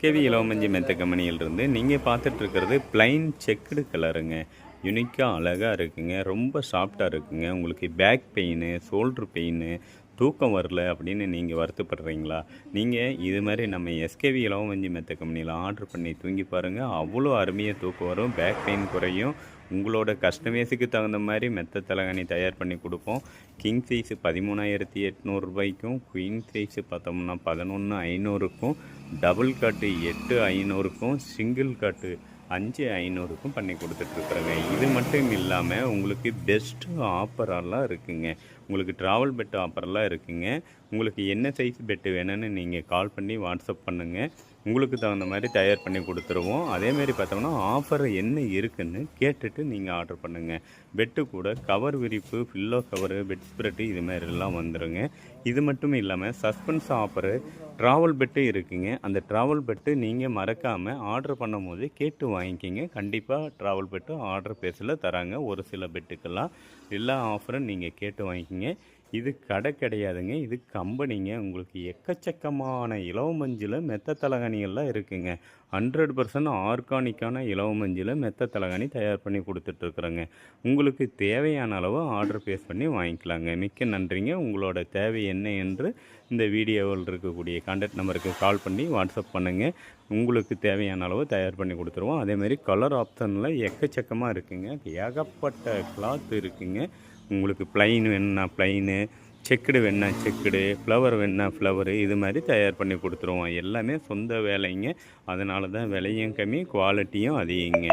SKV இலவமஞ்சி மெத்த கம்பெனியிலிருந்து நீங்கள் பார்த்துட்ருக்கிறது plain checked கலருங்க. யுனிக்காக அழகாக இருக்குங்க. ரொம்ப சாஃப்டாக இருக்குங்க. உங்களுக்கு பேக் பெயின், ஷோல்ட்ரு பெயின், தூக்கம் வரல அப்படின்னு நீங்கள் வருத்தப்படுறீங்களா? நீங்கள் இது மாதிரி நம்ம எஸ்கேவி இலவமஞ்சி மெத்த கம்பெனியில் ஆர்டர் பண்ணி தூங்கி பாருங்கள். அவ்வளோ அருமையாக தூக்கம் வரும், பேக் பெயின் குறையும். உங்களோட கஸ்டமைஸுக்கு தகுந்த மாதிரி மெத்த தலகாணி தயார் பண்ணி கொடுப்போம். கிங் சைஸு 13,800 ரூபாய்க்கும், குயின் சைஸு பார்த்தோம்னா 11,500க்கும், டபுள் காட்டு 8,500க்கும், சிங்கிள் காட்டு 5,500க்கும் பண்ணி கொடுத்துட்ருக்குறேங்க. இது மட்டும் இல்லாமல் உங்களுக்கு பெஸ்ட்டு ஆஃபரெல்லாம் இருக்குங்க. உங்களுக்கு ட்ராவல் பெட் ஆஃபரெல்லாம் இருக்குங்க. உங்களுக்கு என்ன சைஸ் பெட்டு வேணும்னு நீங்கள் கால் பண்ணி வாட்ஸ்அப் பண்ணுங்கள். உங்களுக்கு தகுந்த மாதிரி தயார் பண்ணி கொடுத்துருவோம். அதேமாரி பார்த்தோம்னா ஆஃபர் என்ன இருக்குதுன்னு கேட்டுட்டு நீங்கள் ஆர்டர் பண்ணுங்கள். பெட்டு கூட கவர் விரிப்பு, பில்லோ கவரு, பெட் ஸ்ப்ரெட்டு இது மாதிரிலாம் வந்துடுங்க. இது மட்டும் இல்லாமல் சஸ்பென்ஸ் ஆஃபரு ட்ராவல் பெட்டு இருக்குங்க. அந்த ட்ராவல் பெட்டு நீங்கள் மறக்காமல் ஆர்டர் பண்ணும் போது கேட்டு வாங்கிக்கிங்க. கண்டிப்பாக ட்ராவல் பெட்டு ஆர்டர் பேஸில் தராங்க. ஒரு சில பெட்டுக்கெல்லாம் எல்லா ஆஃபரும் நீங்கள் கேட்டு வாங்கிக்கிங்க. இது கடை கிடையாதுங்க, இது கம்பெனிங்க. உங்களுக்கு எக்கச்சக்கமான இலவமஞ்சில் மெத்த தலகாணிகள்லாம் இருக்குங்க. 100% ஆர்கானிக்கான இலவமஞ்சில் மெத்த தலகாணி தயார் பண்ணி கொடுத்துட்ருக்குறோங்க. உங்களுக்கு தேவையான அளவு ஆர்டர் பேஸ் பண்ணி வாங்கிக்கலாங்க. மிக்க நன்றிங்க. உங்களோட தேவை என்ன என்று இந்த வீடியோவில் இருக்கக்கூடிய கான்டாக்ட் நம்பருக்கு கால் பண்ணி வாட்ஸ்அப் பண்ணுங்கள். உங்களுக்கு தேவையான அளவு தயார் பண்ணி கொடுத்துருவோம். அதேமாதிரி கலர் ஆப்ஷனில் எக்கச்சக்கமாக இருக்குங்க. ஏகப்பட்ட கிளாத் இருக்குங்க. உங்களுக்கு ப்ளைன் வேணுன்னா ப்ளைனு, செக்குடு வேணுன்னா செக்குடு, ஃப்ளவர் வேணுன்னா ஃப்ளவரு, இது மாதிரி தயார் பண்ணி கொடுத்துருவோம். எல்லாமே சொந்த வேலைங்க. அதனால தான் விலையும் கம்மி, குவாலிட்டியும் அதிகங்க.